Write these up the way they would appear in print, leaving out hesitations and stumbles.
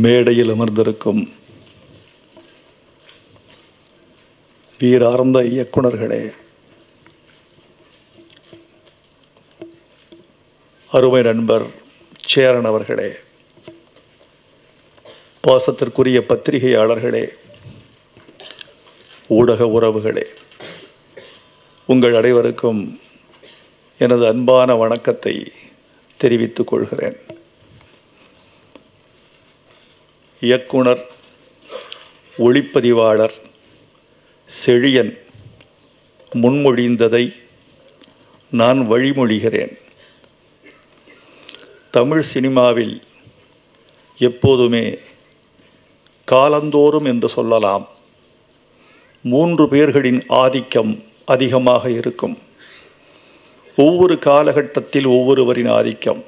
மேடையில் அமர்ந்திருக்கும் வீரார்ந்த இயக்குனர்களே, அருமை நண்பர் சேரன் அவர்களே, பாசத்திற்குரிய பத்திரிகையாளர்களே, ஊடக உறவுகளே, உங்கள் அனைவருக்கும் எனது அன்பான வணக்கத்தை தெரிவித்துக் கொள்கிறேன். இயக்குனர், ஒளிப்பதிவாளர் செழியன் முன்மொழிந்ததை நான் வழிமொழிகிறேன். தமிழ் சினிமாவில் எப்போதுமே காலந்தோறும் என்று சொல்லலாம் 3 பேர்களின் ஆதிக்கம் அதிகமாக இருக்கும். ஒவ்வொரு காலகட்டத்தில் ஒவ்வொருவரின் ஆதிக்கம்.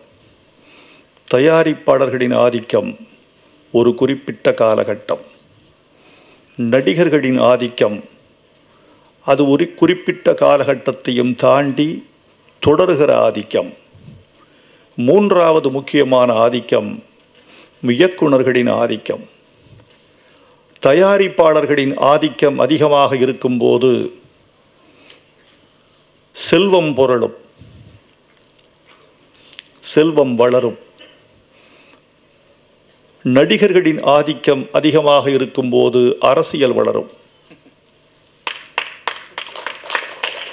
தயாரிப்பாளர்களின் ஆதிக்கம் ஒரு குறிப்பிட்ட காலகட்டம். நடிகர்களின் ஆதிக்கம் அது ஒரு குறிப்பிட்ட காலகட்டத்தையும் தாண்டி தொடர்கிற ஆதிக்கம். 3வது முக்கியமான ஆதிக்கம் இயக்குனர்களின் ஆதிக்கம். தயாரிப்பாளர்களின் ஆதிக்கம் அதிகமாக இருக்கும்போது செல்வம் பொருளும், செல்வம் வளரும். நடிகர்களின் ஆதிக்கம் அதிகமாக இருக்கும்போது அரசியல் வளரும்.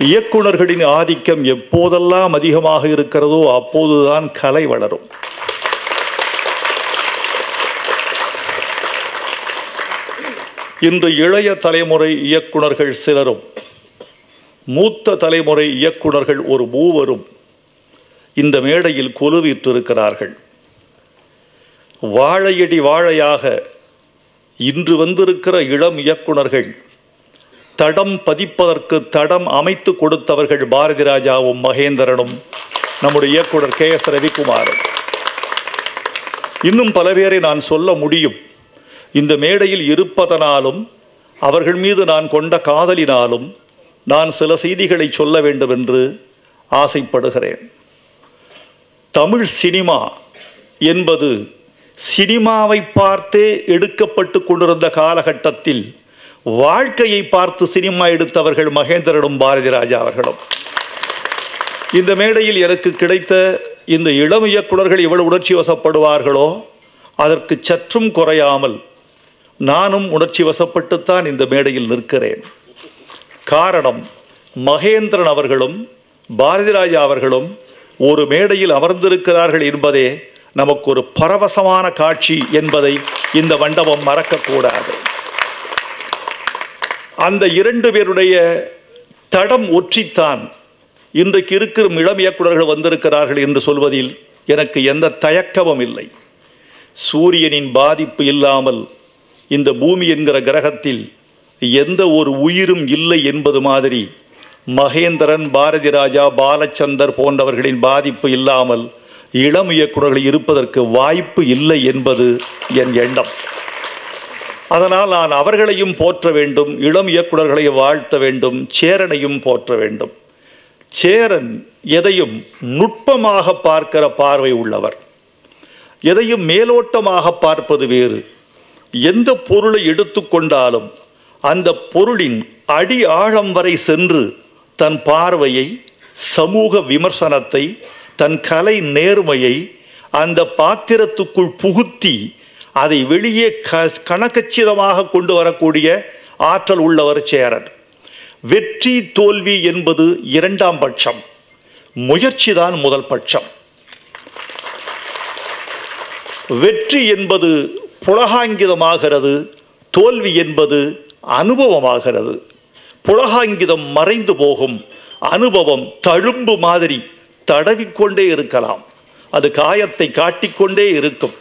இயக்குனர்களின் ஆதிக்கம் எப்போதெல்லாம் அதிகமாக இருக்கிறதோ அப்போதுதான் கலை வளரும். இன்று இளைய தலைமுறை இயக்குனர்கள் சிலரும், மூத்த தலைமுறை இயக்குனர்கள் ஒரு மூவரும் இந்த மேடையில் கொலுவிட்டிருக்கிறார்கள். வாழையடி வாழையாக இன்று வந்திருக்கிற இளம் இயக்குனர்கள் தடம் பதிப்பதற்கு தடம் அமைத்து கொடுத்தவர்கள் பாரதி ராஜாவும் மகேந்திரனும் நம்முடைய இயக்குனர் KS ரவிக்குமாரும். இன்னும் பல பேரை நான் சொல்ல முடியும். இந்த மேடையில் இருப்பதனாலும் அவர்கள் மீது நான் கொண்ட காதலினாலும் நான் சில செய்திகளை சொல்ல வேண்டும் என்று ஆசைப்படுகிறேன். தமிழ் சினிமா என்பது சினிமாவை பார்த்தே எடுக்கப்பட்டு கொண்டிருந்த காலகட்டத்தில் வாழ்க்கையை பார்த்து சினிமா எடுத்தவர்கள் மகேந்திரனும் பாரதி ராஜா அவர்களும். இந்த மேடையில் எனக்கு கிடைத்த இந்த இளம் இயக்குனர்கள் எவ்வளவு உணர்ச்சி வசப்படுவார்களோ அதற்கு சற்றும் குறையாமல் நானும் உணர்ச்சி வசப்பட்டுத்தான் இந்த மேடையில் நிற்கிறேன். காரணம், மகேந்திரன் அவர்களும் பாரதி ராஜா அவர்களும் ஒரு மேடையில் அமர்ந்திருக்கிறார்கள் என்பதே நமக்கு ஒரு பரவசமான காட்சி என்பதை இந்த மண்டபம் மறக்கக்கூடாது. அந்த 2 பேருடைய தடம் ஒற்றித்தான் இன்றைக்கு இருக்கிற இளம் இயக்குனர்கள் வந்திருக்கிறார்கள் என்று சொல்வதில் எனக்கு எந்த தயக்கமும் இல்லை. சூரியனின் பாதிப்பு இல்லாமல் இந்த பூமி என்கிற கிரகத்தில் எந்த ஒரு உயிரும் இல்லை என்பது மாதிரி மகேந்திரன், பாரதி ராஜா, பாலச்சந்தர் போன்றவர்களின் பாதிப்பு இல்லாமல் இளம் இயக்குனர்கள் இருப்பதற்கு வாய்ப்பு இல்லை என்பது என் எண்ணம். அதனால் நான் அவர்களையும் போற்ற வேண்டும், இளம் இயக்குனர்களை வாழ்த்த வேண்டும், சேரனையும் போற்ற வேண்டும். சேரன் எதையும் நுட்பமாக பார்க்கிற பார்வை உள்ளவர். எதையும் மேலோட்டமாக பார்ப்பது வேறு. எந்த பொருளை எடுத்துக்கொண்டாலும் அந்த பொருளின் அடி ஆழம் வரை சென்று தன் பார்வையை, சமூக விமர்சனத்தை, தன் கலை நேர்மையை அந்த பாத்திரத்துக்குள் புகுத்தி அதை வெளியே கணக்கச்சிதமாக கொண்டு வரக்கூடிய ஆற்றல் உள்ளவர் சேரன். வெற்றி தோல்வி என்பது 2ஆம் பட்சம், முயற்சிதான் முதல் பட்சம். வெற்றி என்பது புலகாங்கிதமாகிறது, தோல்வி என்பது அனுபவமாகிறது. புலகாங்கிதம் மறைந்து போகும், அனுபவம் தழும்பு மாதிரி தடவிக்கொண்டே இருக்கலாம், அது காயத்தை காட்டிக்கொண்டே இருக்கும்.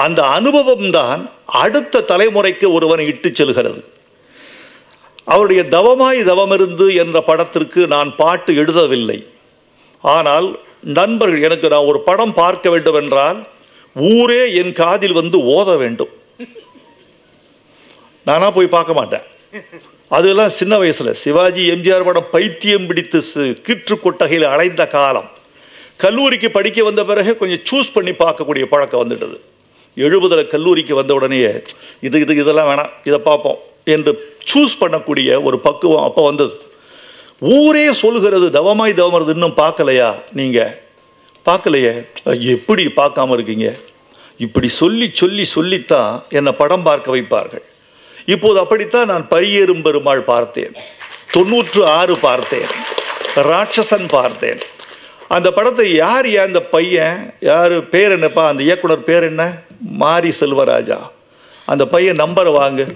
அந்த அனுபவம் தான் அடுத்த தலைமுறைக்கு ஒருவனை இட்டு செல்கிறது. அவருடைய தவமாய் தவமிருந்து என்ற படத்திற்கு நான் பாட்டு எழுதவில்லை. ஆனால் நண்பர்கள், எனக்கு நான் ஒரு படம் பார்க்க வேண்டும் என்றால் ஊரே என் காதில் வந்து ஓத வேண்டும். நானா போய் பார்க்க மாட்டேன். அதெல்லாம் சின்ன வயசுல சிவாஜி எம்ஜிஆர் படம் பைத்தியம் பிடித்து கீற்று கொட்டகையில் அடைந்த காலம். கல்லூரிக்கு படிக்க வந்த பிறகு கொஞ்சம் சூஸ் பண்ணி பார்க்கக்கூடிய பழக்கம் வந்துட்டது. 70 கல்லூரிக்கு வந்த உடனே இதெல்லாம் வேணாம், இதை பார்ப்போம் என்று சூஸ் பண்ணக்கூடிய ஒரு பக்குவம் அப்போ வந்தது. ஊரே சொல்கிறது தவமாய் தவமருது, இன்னும் பார்க்கலையா நீங்கள்? பார்க்கலையே, எப்படி பார்க்காம இருக்கீங்க? இப்படி சொல்லித்தான் என்னை படம் பார்க்க வைப்பார்கள். இப்போது அப்படித்தான் நான் பரியேறும் பெருமாள் பார்த்தேன், 96 பார்த்தேன், ராட்சசன் பார்த்தேன். அந்த படத்தை யார் அந்த பையன் யார் பேர் என்னப்பா, அந்த இயக்குனர் பேர் என்ன? மாரி செல்வராஜா. அந்த பையன் நம்பரை வாங்கு.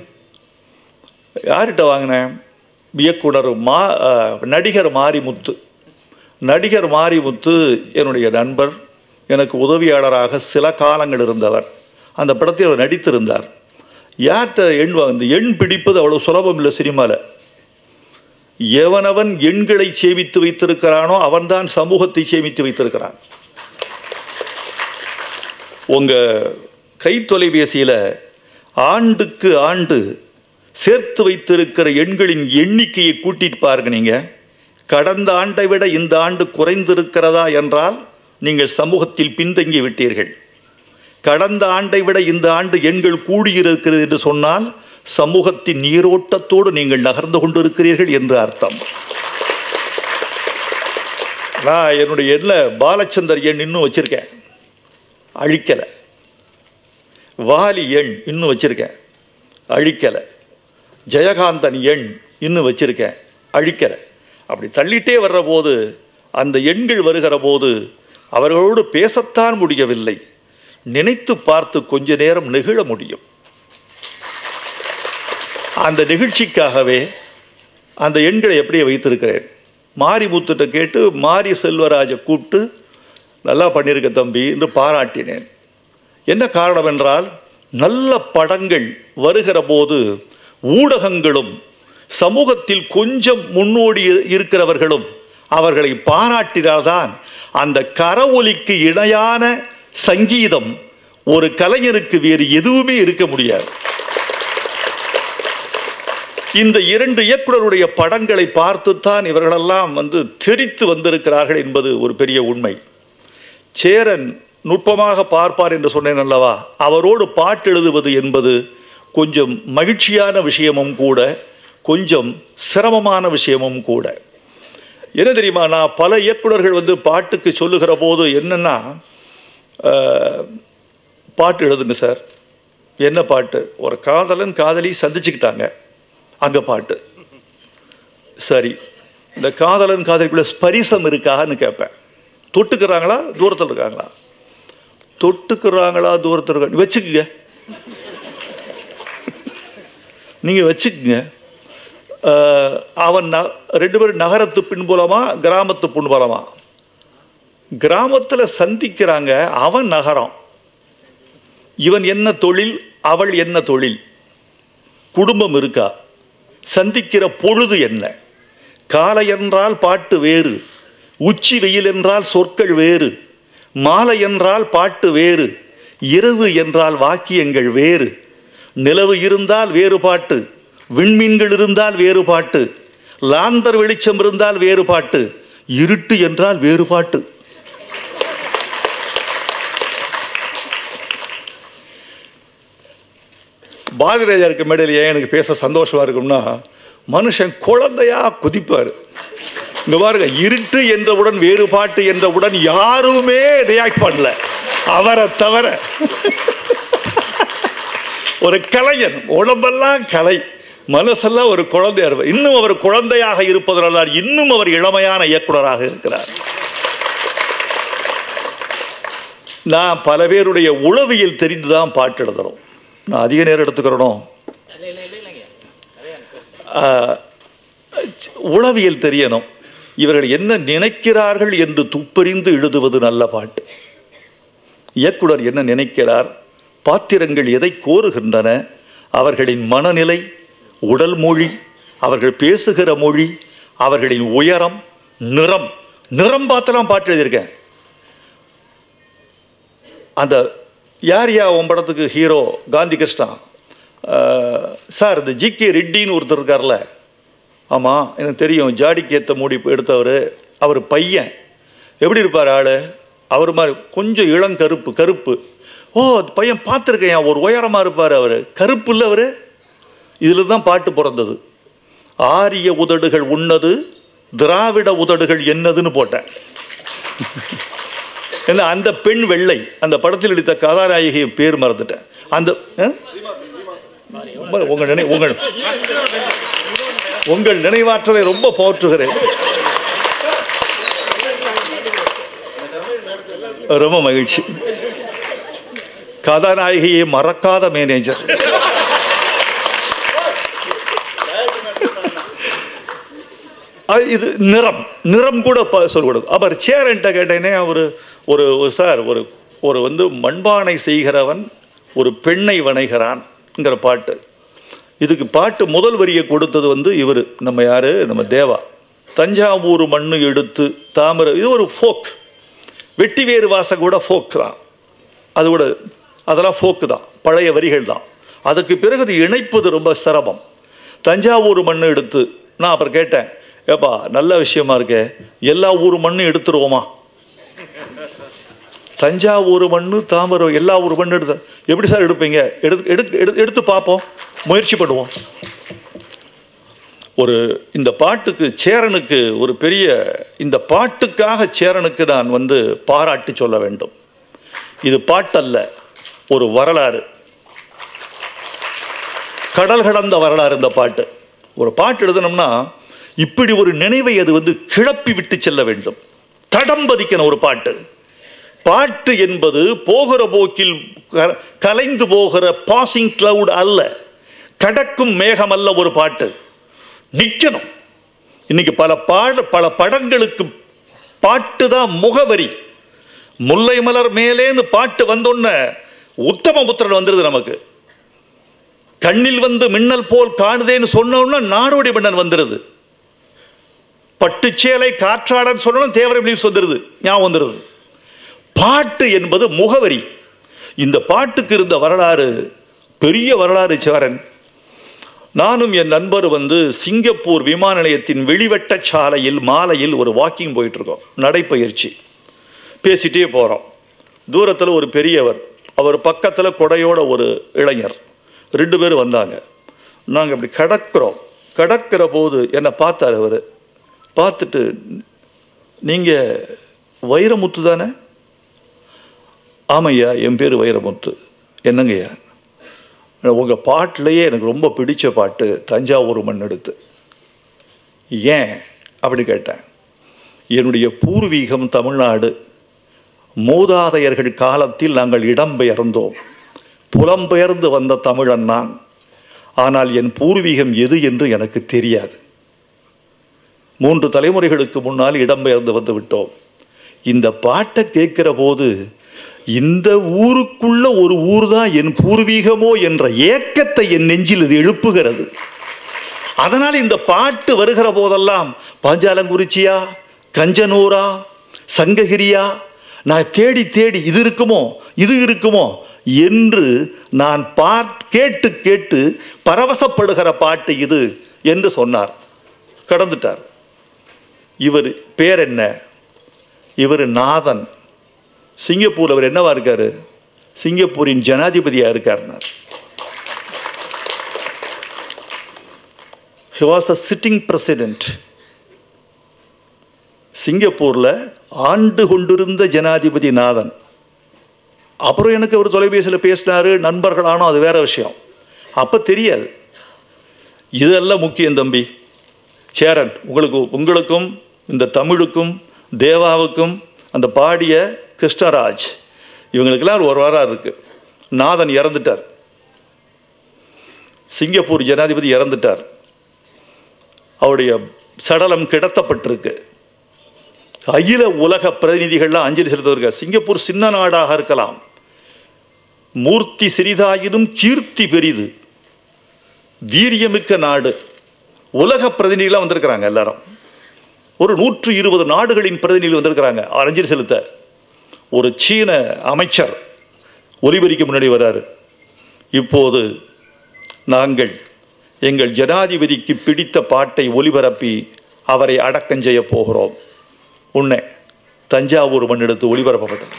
யார்கிட்ட வாங்கினேன்? இயக்குனர் நடிகர் மாரிமுத்து. நடிகர் மாரிமுத்து என்னுடைய நண்பர், எனக்கு உதவியாளராக சில காலங்கள் இருந்தவர். அந்த படத்தில் அவர் நடித்திருந்தார். யார்கிட்ட எண் வாங்க? எண் பிடிப்பது அவ்வளவு சுலபம் இல்லை சினிமாவில். எவனவன் எண்களை சேமித்து வைத்திருக்கிறானோ அவன்தான் சமூகத்தை சேமித்து வைத்திருக்கிறான். உங்க கை தொலைபேசியில் ஆண்டுக்கு ஆண்டு சேர்த்து வைத்திருக்கிற எண்களின் எண்ணிக்கையை கூட்டிட்டு பாருங்க. நீங்க கடந்த ஆண்டை விட இந்த ஆண்டு குறைந்திருக்கிறதா என்றால் நீங்கள் சமூகத்தில் பின்தங்கி விட்டீர்கள். கடந்த ஆண்டை விட இந்த ஆண்டு எண்கள் கூடியிருக்கிறது என்று சொன்னால் சமூகத்தின் நீரோட்டத்தோடு நீங்கள் நகர்ந்து கொண்டிருக்கிறீர்கள் என்று அர்த்தம். நான் என்னுடைய எண்ணில் பாலச்சந்தர் எண் இன்னும் வச்சிருக்கேன், அழிக்கலை. வாலி எண் இன்னும் வச்சிருக்கேன், அழிக்கலை. ஜெயகாந்தன் எண் இன்னும் வச்சிருக்கேன், அழிக்கலை. அப்படி தள்ளிட்டே வர்ற போது, அந்த எண்கள் வருகிற போது அவர்களோடு பேசத்தான் முடியவில்லை, நினைத்து பார்த்து கொஞ்ச நேரம் நெகிழ முடியும். அந்த நிகழ்ச்சிக்காகவே அந்த எண்களை எப்படியே வைத்திருக்கிறேன். மாரிமுத்துட்ட கேட்டு மாரி செல்வராஜை கூப்பிட்டு நல்லா பண்ணியிருக்க தம்பி என்று பாராட்டினேன். என்ன காரணம் என்றால், நல்ல படங்கள் வருகிற போது ஊடகங்களும் சமூகத்தில் கொஞ்சம் முன்னோடி இருக்கிறவர்களும் அவர்களை பாராட்டினால்தான் அந்த கரவொலிக்கு இணையான சங்கீதம் ஒரு கலைஞருக்கு வேறு எதுவுமே இருக்க முடியாது. இந்த 2 இயக்குனருடைய படங்களை பார்த்துத்தான் இவர்களெல்லாம் தெரித்து வந்திருக்கிறார்கள் என்பது ஒரு பெரிய உண்மை. சேரன் நுட்பமாக பார்ப்பார் என்று சொன்னேன் அல்லவா, அவரோடு பாட்டு எழுதுவது என்பது கொஞ்சம் மகிழ்ச்சியான விஷயமும் கூட, கொஞ்சம் சிரமமான விஷயமும் கூட. என்ன தெரியுமா, நான் பல இயக்குனர்கள் பாட்டுக்கு சொல்லுகிற போது என்னன்னா, பாட்டு எழுதுங்க சார். என்ன பாட்டு? ஒரு காதலன் காதலி சந்திச்சுக்கிட்டாங்க, அங்கே பாட்டு. சரி, இந்த காதலன் காதலிக்குள்ள ஸ்பரிசம் இருக்கான்னு கேட்பேன். தொட்டுக்கிறாங்களா தூரத்தில் இருக்காங்களா? தொட்டுக்கிறாங்களா தூரத்தில் இருக்கா? வச்சுக்குங்க, நீங்கள் வச்சுக்குங்க. அவன் 2 பேரும் நகரத்து பின்புலமா கிராமத்து பின்புலமா? கிராமத்தில் சந்திக்கிறாங்க, அவன் நகரம். இவன் என்ன தொழில், அவள் என்ன தொழில், குடும்பம் இருக்கா, சந்திக்கிற பொழுது என்ன? காலை என்றால் பாட்டு வேறு, உச்சி வெயில் என்றால் சொற்கள் வேறு, மாலை என்றால் பாட்டு வேறு, இரவு என்றால் வாக்கியங்கள் வேறு. நிலவு இருந்தால் வேறு பாட்டு, விண்மீன்கள் இருந்தால் வேறு பாட்டு, லாந்தர் வெளிச்சம் இருந்தால் வேறு பாட்டு, இருட்டு என்றால் வேறு பாட்டு. பாரதிராஜாருக்கு மேடையில் ஏன் எனக்கு பேச சந்தோஷமா இருக்கும்னா, மனுஷன் குழந்தையா குதிப்பார். இங்க பாருங்க, இருட்டு என்றவுடன் வேறுபாட்டு என்றவுடன் யாருமே ரியாக்ட் பண்ணல, அவரை தவிர. ஒரு கலைஞன், உடம்பெல்லாம் கலை, மனசெல்லாம் ஒரு குழந்தையா இருப்பார். இன்னும் அவர் குழந்தையாக இருப்பதனால் இன்னும் அவர் இளமையான இயக்குனராக இருக்கிறார். நான் பல பேருடைய உளவியல் தெரிந்துதான் பாட்டு எழுதுறோம். நான் அதிக நேரம் எடுத்துக்கிறோம். உளவியல் தெரியணும், இவர்கள் என்ன நினைக்கிறார்கள் என்று துப்பறிந்து எழுதுவது நல்ல பாட்டு. இயக்குனர் என்ன நினைக்கிறார், பாத்திரங்கள் எதை கோருகின்றன, அவர்களின் மனநிலை, உடல் மொழி, அவர்கள் பேசுகிற மொழி, அவர்களின் உயரம், நிறம். நிறம் பார்த்தெல்லாம் பாட்டு எழுதியிருக்கேன். அந்த யார் உன் படத்துக்கு ஹீரோ காந்தி கிருஷ்ணா சார், இந்த ஜி.கே. ரெட்டின்னு ஒருத்தர் இருக்கார்ல, ஆமாம் எனக்கு தெரியும், ஜாடிக்கு ஏற்ற மூடி எடுத்தவர். அவர் பையன் எப்படி இருப்பார் ஆள்? அவர் மாதிரி கொஞ்சம் இளங்கருப்பு, கருப்பு, ஓ பையன் பார்த்துருக்கேன், ஒரு உயரமாக இருப்பார், அவர் கருப்பு இல்லை அவர். இதில் தான் பாட்டு பிறந்தது. ஆரிய உதடுகள் உன்னது, திராவிட உதடுகள் என்னதுன்னு போட்டேன். அந்த பெண் வெள்ளை, அந்த படத்தில் எடுத்த கதாநாயகி பேர் மறந்துட்டேன். அந்த உங்கள் நினைவாற்றலை ரொம்ப போற்றுகிறேன். ரொம்ப மகிழ்ச்சி. கதாநாயகியை மறக்காத மேனேஜர். இது நிறம் கூட சொல்லக்கூடாது. அவர் சேரன்ட்ட கேட்டேனே, அவர் ஒரு சார் ஒரு மண்பானை செய்கிறவன் ஒரு பெண்ணை வணைகிறான்ங்கிற பாட்டு. இதுக்கு பாட்டு முதல் வரியை கொடுத்தது இவர், நம்ம யாரு, நம்ம தேவா. தஞ்சாவூர் மண்ணு எடுத்து தாமரை, இது ஒரு ஃபோக். வெட்டி வேறு வாச கூட ஃபோக் தான், அது கூட அதெல்லாம் ஃபோக்கு தான், பழைய வரிகள் தான். அதுக்கு பிறகு இது இணைப்பது ரொம்ப சிரமம். தஞ்சாவூர் மண்ணு எடுத்து, நான் அப்புறம் கேட்டேன், ஏப்பா நல்ல விஷயமா இருக்க, எல்லா ஊர் மண்ணும் எடுத்துருவோமா? தஞ்சாவூர் மண்ணு தாமரை எல்லா ஊர் மண்ணு எடுத்து எப்படி சார் எடுப்பீங்க? எடுத்து பார்ப்போம், முயற்சி பண்ணுவோம். இந்த பாட்டுக்கு சேரனுக்கு ஒரு பெரிய, இந்த பாட்டுக்காக சேரனுக்கு நான் பாராட்டி சொல்ல வேண்டும். இது பாட்டல்ல, ஒரு வரலாறு, கடல் கடந்த வரலாறு. இந்த பாட்டு, ஒரு பாட்டு எழுதணும்னா இப்படி ஒரு நினைவை அது கிளப்பி விட்டு செல்ல வேண்டும், தடம் பதிக்கணும் ஒரு பாட்டு. பாட்டு என்பது போகிற போக்கில் கலைந்து போகிற பாசிங் கிளவுட் அல்ல, கடக்கும் மேகம் அல்ல. ஒரு பாட்டு நிற்கணும். இன்னைக்கு பல படங்களுக்கு பாட்டு தான் முகவரி. முல்லை மலர் மேலேன்னு பாட்டு வந்தோன்ன உத்தமபுத்திரன் வந்துருது நமக்கு. கண்ணில் மின்னல் போல் காணுதேன்னு சொன்னோன்னா நாடோடி மன்னன் வந்துருது. பட்டுச்சேலை காற்றாடன்னு சொன்னோம் தேவரை பிலிப்ஸ் வந்துருது, ஞாபகம் வந்துருது. பாட்டு என்பது முகவரி. இந்த பாட்டுக்கு இருந்த வரலாறு பெரிய வரலாறு சேரன். நானும் என் நண்பர் சிங்கப்பூர் விமான நிலையத்தின் வெளிவட்ட சாலையில் மாலையில் ஒரு வாக்கிங் போயிட்டு இருக்கோம், நடைப்பயிற்சி. பேசிட்டே போகிறோம். தூரத்தில் ஒரு பெரியவர், அவர் பக்கத்தில் கொடையோட ஒரு இளைஞர், 2 பேர் வந்தாங்க. நாங்கள் அப்படி கடக்கிற போது என்னை பார்த்தார். அவர் பார்த்துட்டு, நீங்கள் வைரமுத்து தானே? ஆமையா, என் பேர் வைரமுத்து. என்னங்கய்யா? உங்கள் பாட்டிலேயே எனக்கு ரொம்ப பிடிச்ச பாட்டு தஞ்சாவூர் மண் எடுத்து. ஏன் அப்படி கேட்டேன். என்னுடைய பூர்வீகம் தமிழ்நாடு. மூதாதையர்கள் காலத்தில் நாங்கள் இடம்பெயர்ந்தோம். புலம்பெயர்ந்து வந்த தமிழன் நான். ஆனால் என் பூர்வீகம் எது என்று எனக்கு தெரியாது. 3 தலைமுறைகளுக்கு முன்னால் இடம்பெயர்ந்து வந்து விட்டோம். இந்த பாட்டை கேட்கிற போது இந்த ஊருக்குள்ள ஒரு ஊர் தான் என் பூர்வீகமோ என்ற ஏக்கத்தை என் நெஞ்சில் இது எழுப்புகிறது. அதனால் இந்த பாட்டு வருகிற போதெல்லாம் பாஞ்சாலங்குறிச்சியா, கஞ்சனூரா, சங்ககிரியா, நான் தேடி இது இருக்குமோ என்று நான் கேட்டு கேட்டு பரவசப்படுகிற பாட்டு இது என்று சொன்னார். கடந்துட்டார். இவர் பேர் என்ன? இவர் நாதன். சிங்கப்பூர் அவர் என்னவா இருக்காரு? சிங்கப்பூரின் ஜனாதிபதியா இருக்காருனார். He was a sitting president. சிங்கப்பூர்ல ஆண்டு கொண்டிருந்த ஜனாதிபதி நாதன். அப்புறம் எனக்கு ஒரு தொலைபேசியில் பேசினாரு, நண்பர்களானோ, அது வேற விஷயம். அப்ப தெரியாது. இதெல்லாம் முக்கியம் தம்பி. சேரன், உங்களுக்கும் இந்த தமிழுக்கும் தேவாவுக்கும் அந்த பாடிய கிருஷ்ணராஜ், இவங்களுக்கெல்லாம் ஒரு வரலாறு இருக்கு. நாதன் இறந்துட்டார். சிங்கப்பூர் ஜனாதிபதி இறந்துட்டார். அவருடைய சடலம் கிடத்தப்பட்டிருக்கு. அகில உலக பிரதிநிதிகள்லாம் அஞ்சலி செலுத்துவதற்கு. சிங்கப்பூர் சின்ன நாடாக இருக்கலாம், மூர்த்தி சிறிதாயினும் கீர்த்தி பெரிது, வீரியமிக்க நாடு. உலக பிரதிநிதிகளாக வந்திருக்கிறாங்க எல்லாரும். ஒரு 120 நாடுகளின் பிரதிநிதிகள் வந்திருக்கிறாங்க அஞ்சலி செலுத்த. ஒரு சீன அமைச்சர் ஒலிபெருக்கி முன்னாடி வராரு. இப்போது நாங்கள் எங்கள் ஜனாதிபதிக்கு பிடித்த பாட்டை ஒலிபரப்பி அவரை அடக்கம் செய்ய போகிறோம். உன்னை தஞ்சாவூர் மண் எடுத்து ஒளிபரப்பப்பட்டது.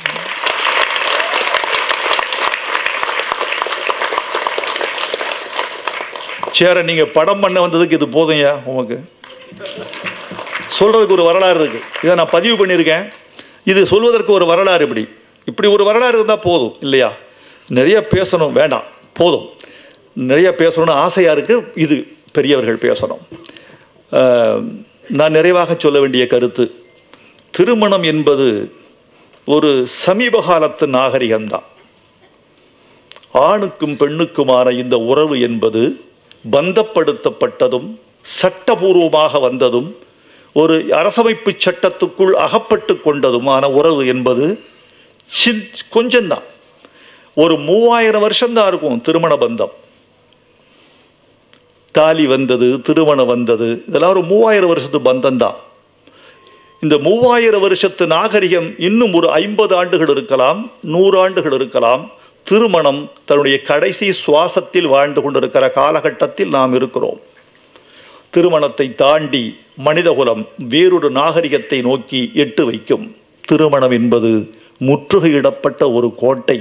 சேரன் நீங்க படம் பண்ண வந்ததுக்கு இது போதும்யா உமக்கு. சொல்றதுக்கு ஒரு வரலாறு இருக்கு. இதை நான் பதிவு பண்ணியிருக்கேன். இது சொல்வதற்கு ஒரு வரலாறு. இப்படி ஒரு வரலாறு இருந்தால் போதும் இல்லையா? நிறைய பேசணும் வேண்டாம், போதும். நிறைய பேசணும்னு ஆசையாக இருக்கு. இது பெரியவர்கள் பேசணும். நான் நிறைவாக சொல்ல வேண்டிய கருத்து, திருமணம் என்பது ஒரு சமீப காலத்து நாகரிகம்தான். ஆணுக்கும் பெண்ணுக்குமான இந்த உறவு என்பது பந்தப்படுத்தப்பட்டதும் சட்டபூர்வமாக வந்ததும் ஒரு அரசமைப்பு சட்டத்துக்குள் அகப்பட்டு கொண்டதுமான உறவு என்பது கொஞ்சம்தான். ஒரு 3000 வருஷம்தான் இருக்கும் திருமண பந்தம். தாலி வந்தது, திருமணம் வந்தது, இதெல்லாம் ஒரு 3000 வருஷத்து பந்தம் தான். இந்த 3000 வருஷத்து நாகரிகம் இன்னும் ஒரு 50 ஆண்டுகள் இருக்கலாம், 100 ஆண்டுகள் இருக்கலாம். திருமணம் தன்னுடைய கடைசி சுவாசத்தில் வாழ்ந்து கொண்டிருக்கிற காலகட்டத்தில் நாம் இருக்கிறோம். திருமணத்தை தாண்டி மனிதகுலம் வேறொரு நாகரிகத்தை நோக்கி எட்டு வைக்கும். திருமணம் என்பது முற்றுகையிடப்பட்ட ஒரு கோட்டை.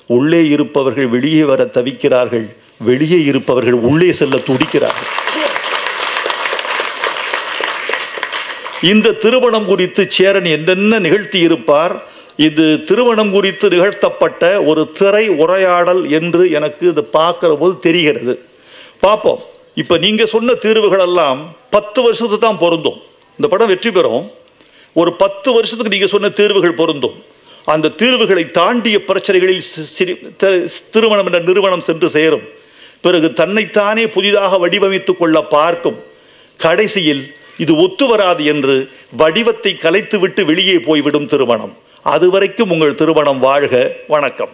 உள்ளே இருப்பவர்கள் வெளியே வர தவிக்கிறார்கள், வெளியே இருப்பவர்கள் உள்ளே செல்ல துடிக்கிறார்கள். இந்த திருமணம் குறித்து சேரன் என்னென்ன நிகழ்த்தி இருப்பார். இது திருமணம் குறித்து நிகழ்த்தப்பட்ட ஒரு திரை உரையாடல் என்று எனக்கு இது பார்க்கிற போது தெரிகிறது. பார்ப்போம். இப்ப நீங்க சொன்ன தீர்வுகள் எல்லாம் 10 வருஷத்துக்கு தான் பொருந்தும். இந்த படம் வெற்றி பெறும். ஒரு 10 வருஷத்துக்கு நீங்க சொன்ன தீர்வுகள் பொருந்தும். அந்த தீர்வுகளை தாண்டிய பிரச்சனைகளில் திருமணம் என்ற நிறுவனம் சென்று சேரும். பிறகு தன்னைத்தானே புதிதாக வடிவமைத்துக் கொள்ள பார்க்கும். கடைசியில் இது ஒத்து வராது என்று வடிவத்தை கலைத்துவிட்டு வெளியே போய்விடும் திருமணம். அதுவரைக்கும் உங்கள் திருமணம் வாழ்க. வணக்கம்.